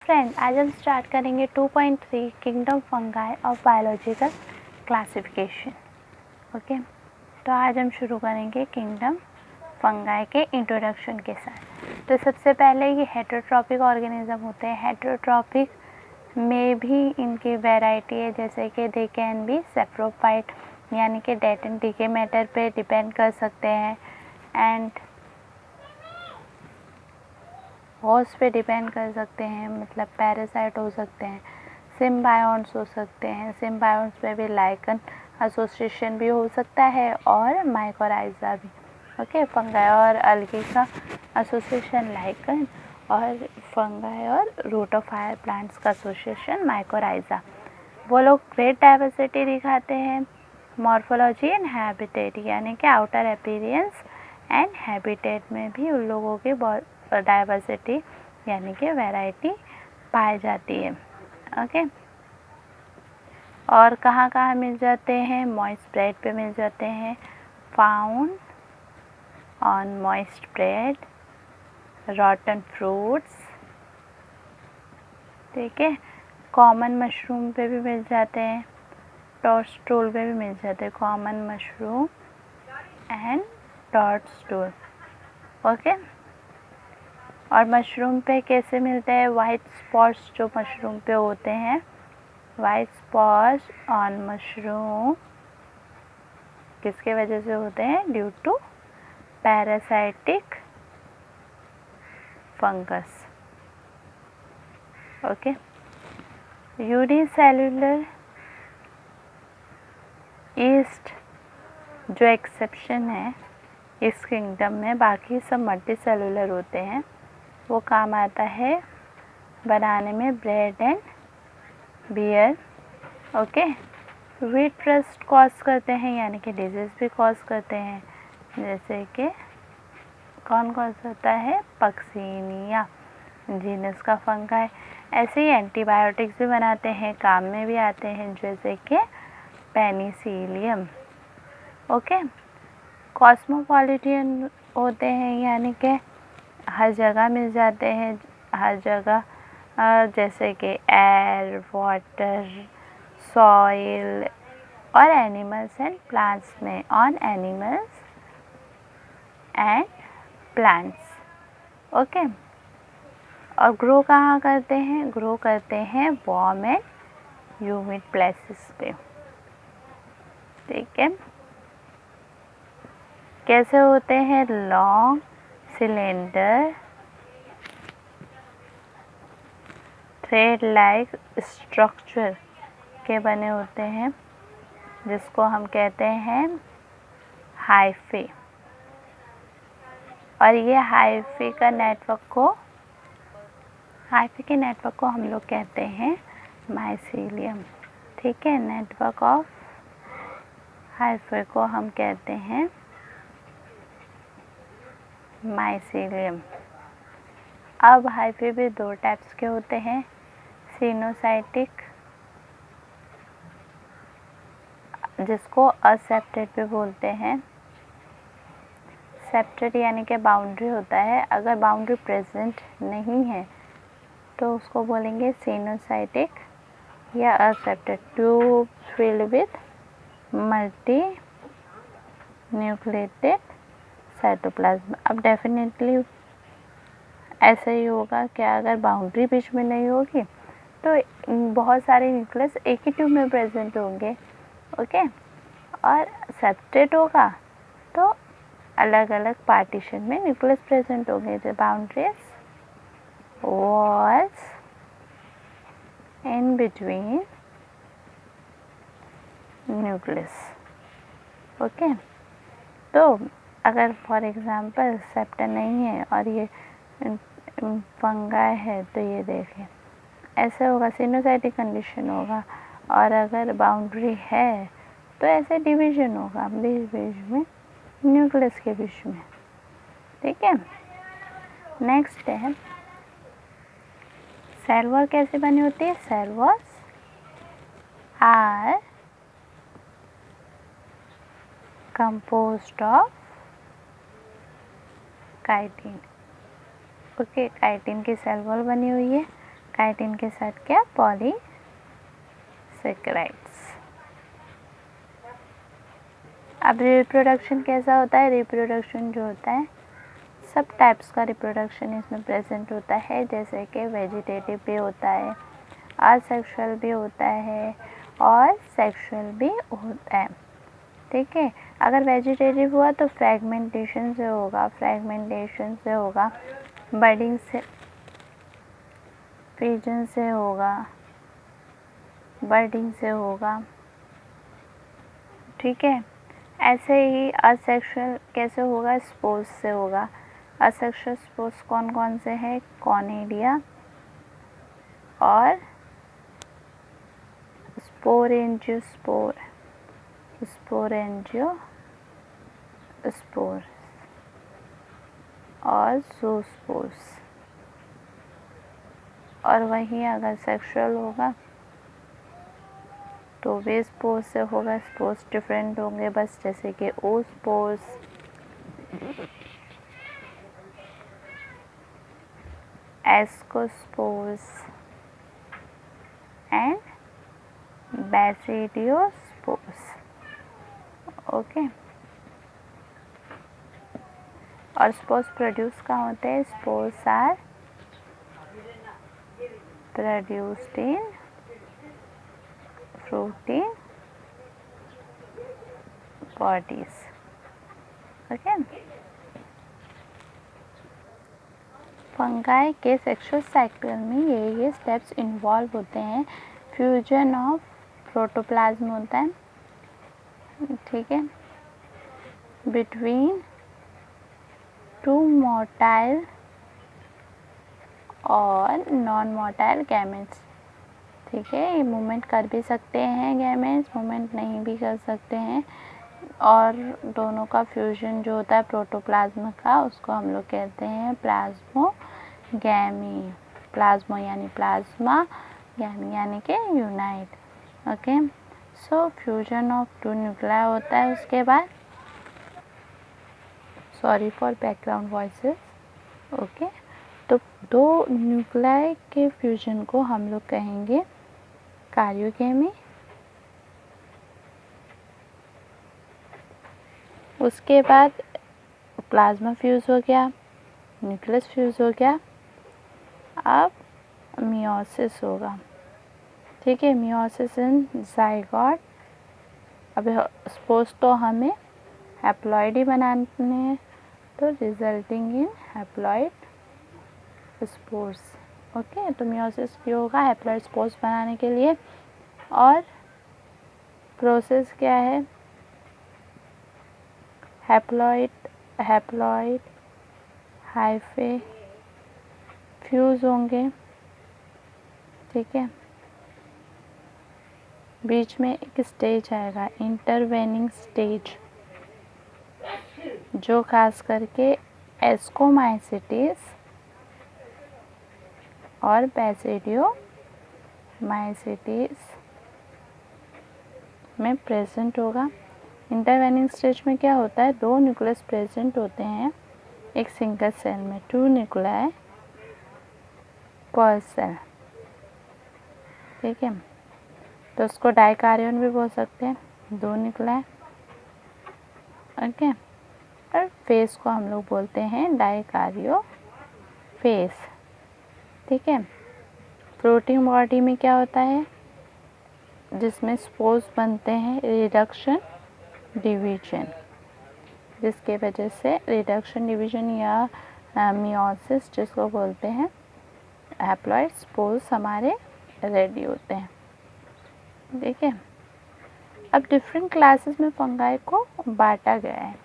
Friend, आज हम start करेंगे 2.3 kingdom fungi of biological classification. Okay, तो आज हम शुरू करेंगे किंगडम फंगाई के इंट्रोडक्शन के साथ। तो सबसे पहले ये हेटेरोट्रॉपिक ऑर्गेनिज्म होते हैं। हेटेरोट्रॉपिक में भी इनकी वैरायटी है, जैसे कि दे कैन बी सेप्रोफाइट, यानी कि डेथ एंड डीके मैटर पे डिपेंड कर सकते हैं, एंड होस्ट पे डिपेंड कर सकते हैं, मतलब पैरासाइट हो सकते हैं, सिम्बायोन्ट्स हो सकते हैं। सिम्बायोन्ट्स पे भी लाइकन एसोसिएशन भी हो सकता है और माइकोराइजा भी। ओके, फंगाई और अलगी का एसोसिएशन लाइकन, और फंगाई और रूट ऑफ हायर प्लांट्स का एसोसिएशन माइकोराइजा। वो लोग ग्रेट डाइवर्सिटी दिखाते हैं, मॉर्फोलॉजी एंड हैबिटेट, यानी कि आउटर अपीयरेंस एंड हैबिटेट में भी उन लोगों की बहुत डाइवर्सिटी यानी कि वैरायटी पाई जाती है। ओके, और कहाँ कहाँ मिल जाते हैं? मॉइस्ट ब्रेड पे मिल जाते हैं, found on moist bread, रॉटन fruits, ठीक है। कॉमन मशरूम पे भी मिल जाते हैं, टॉडस्टूल पे भी मिल जाते हैं, कॉमन मशरूम एंड टॉडस्टूल। ओके, और मशरूम पे कैसे मिलते हैं? वाइट स्पॉट्स जो मशरूम पे होते हैं, वाइट स्पॉट्स ऑन मशरूम किसके वजह से होते हैं? Due to parasitic fungus. Okay, unicellular yeast जो एक्सेप्शन है इस किंगडम में, बाकी सब मल्टी सेलुलर होते हैं। वो काम आता है बनाने में bread and beer. Okay, wheat rust cause करते हैं, यानी कि डिजीज़ भी कॉज करते हैं, जैसे कि कौन कॉज होता है? पक्सीनिया जीनस का फंगाई। ऐसे ही एंटीबायोटिक्स भी बनाते हैं, काम में भी आते हैं, जैसे कि पेनिसिलियम। ओके, कॉस्मोपॉलिटन होते हैं, यानी कि हर जगह मिल जाते हैं, हर जगह, जैसे कि एयर, वाटर, सॉइल और एनिमल्स एंड प्लांट्स में, on animals and plants. Okay, और ग्रो कहाँ करते हैं? ग्रो करते हैं वार्म एंड ह्यूमिड प्लेसेस पे, ठीक है। कैसे होते हैं? Long cylinder thread like structure के बने होते हैं, जिसको हम कहते हैं हाइफे, और ये हाइफे के नेटवर्क को हम लोग कहते हैं माइसीलियम, ठीक है। नेटवर्क ऑफ हाइफे को हम कहते हैं माइसीलियम। अब हाइफे भी दो टाइप्स के होते हैं, सिनोसाइटिक, जिसको असेप्टेड भी बोलते हैं। सेप्टेड यानी कि बाउंड्री होता है, अगर बाउंड्री प्रेजेंट नहीं है तो उसको बोलेंगे सिनोसाइटिक या accepted. Tube filled with multi nucleated cytoplasm. अब डेफिनेटली ऐसा ही होगा कि अगर बाउंड्री बीच में नहीं होगी तो बहुत सारे न्यूक्लियस एक ही ट्यूब में प्रेजेंट होंगे। ओके, और सेप्टेड होगा तो अलग अलग पार्टीशन में न्यूक्लियस प्रेजेंट होंगे। The boundaries walls in between nucleus. Okay, तो अगर फॉर एग्जांपल सेप्टर नहीं है और ये फंगाई है, तो ये देखें ऐसे होगा, सिनोसाइटिक कंडीशन होगा, और अगर बाउंड्री है तो ऐसे डिवीजन होगा बीच में न्यूक्लियस के बीच में, ठीक है। नेक्स्ट है सेल वॉल कैसे बनी होती है? Cell walls are composed of chitin. Okay, chitin की सेल वॉल बनी हुई है। काइटिन के साथ क्या, पॉलीसेकेराइड्स। अब रिप्रोडक्शन कैसा होता है, रिप्रोडक्शन जो होता है सब टाइप्स का रिप्रोडक्शन इसमें प्रेजेंट होता है, जैसे कि वेजिटेटिव भी होता है, असेक्सुअल भी होता है और सेक्सुअल भी होता है। ठीक है, अगर वेजिटेटिव हुआ तो फ्रैगमेंटेशन से होगा, बडिंग से, फ्यूजन से होगा, बर्डिंग से होगा। ठीक है, ऐसे ही असेक्सुअल कैसे होगा, स्पोर्स से होगा। असेक्सुअल स्पोर्स कौन कौन से हैं, कॉनिडिया और स्पोरेंजियोस्पोर और ज़ूस्पोर्स। और वहीं अगर सेक्सुअल होगा तो वे स्पोर्स से होगा। स्पोर्स डिफरेंट होंगे बस, जैसे कि oospores, ascospores and basidiospores. Okay, और स्पोर्स प्रोड्यूस कहाँ होते हैं, spores are produced in fruity bodies. Okay, fungi के सेक्सुअल साइकिल में ये स्टेप्स इन्वॉल्व होते हैं। फ्यूजन ऑफ प्रोटोप्लाज्म होता है, ठीक है, बिटवीन टू मोटाइल और नॉन मोटाइल गैमेट्स। ठीक है, ये मूवमेंट कर भी सकते हैं गैमेट्स, मूवमेंट नहीं भी कर सकते हैं, और दोनों का फ्यूजन जो होता है प्रोटोप्लाज्म का, उसको हम लोग कहते हैं प्लाज्मोगैमी। प्लाज्मो यानी प्लाज्मा, गैमी यानी कि unite. Okay, so fusion of two nuclei होता है। उसके बाद, sorry for background voices. Okay, तो दो न्यूक्लियाई के फ्यूजन को हम लोग कहेंगे कारियोगैमी। उसके बाद प्लाज्मा फ्यूज हो गया, न्यूक्लियस फ्यूज हो गया, अब मियोसिस होगा। ठीक है, मियोसिस इन जाइगोट। अब सपोज तो हमें हैप्लॉइड ही बनाने हैं, तो resulting in haploid spores. Okay, तो मियोसिस क्यों होगा, हैप्लॉइड स्पोर्स बनाने के लिए। और प्रोसेस क्या है, हैप्लॉइड हाइफे फ्यूज होंगे। ठीक है, बीच में एक स्टेज आएगा, इंटरवेनिंग स्टेज, जो खास करके एस्कोमाइसिटीज और बैसिडियोमाइसिटीज में प्रेजेंट होगा। इंटरवेनिंग स्टेज में क्या होता है, दो न्यूक्लियस प्रेजेंट होते हैं एक सिंगल सेल में, 2 न्यूक्लियाई पर सेल। ठीक है, तो उसको डाइकार्यन भी बोल सकते हैं, 2 न्यूक्लियाई। ओके, और फेस को हम लोग बोलते हैं डाइकार्यो फेस। ठीक है, प्रोटीन बॉडी में क्या होता है, जिसमें स्पोर्स बनते हैं, रिडक्शन डिवीजन, जिसके वजह से रिडक्शन डिवीजन या मियोसिस जिसको बोलते हैं, हैप्लॉइड स्पोर्स हमारे रेडी होते हैं। ठीक है, अब डिफरेंट क्लासेस में फंगाई को बांटा गया है,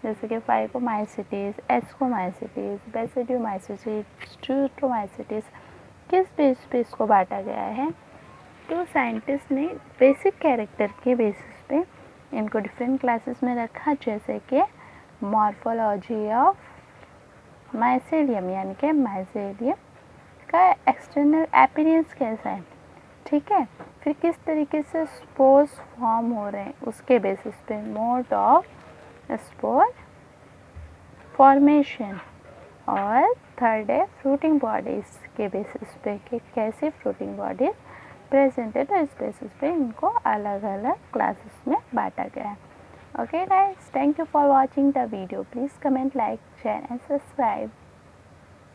जैसे कि फाइकोमाइसिटीज, एस्कोमाइसिटीज, बैसिडियोमाइसिटीज, ट्यूटोमाइसिटीज। किस बेस पे इसको बांटा गया है, तो साइंटिस्ट ने बेसिक कैरेक्टर के बेसिस पे इनको डिफरेंट क्लासेस में रखा, जैसे कि मॉर्फोलॉजी ऑफ माइसेलियम, यानी कि माइसेलियम का एक्सटर्नल अपीयरेंस कैसा है। ठीक है, फिर किस तरीके से स्पोर्स फॉर्म हो रहे हैं उसके बेसिस पे मोड ऑफ स्पोर फॉर्मेशन, और थर्ड है फ्रूटिंग बॉडीज़ के बेसिस पे कि कैसी फ्रूटिंग बॉडीज प्रेजेंट है, तो इस बेसिस पे इनको अलग अलग क्लासेस में बांटा गया है। Okay guys, thank you for watching the video. Please comment, like, share and subscribe.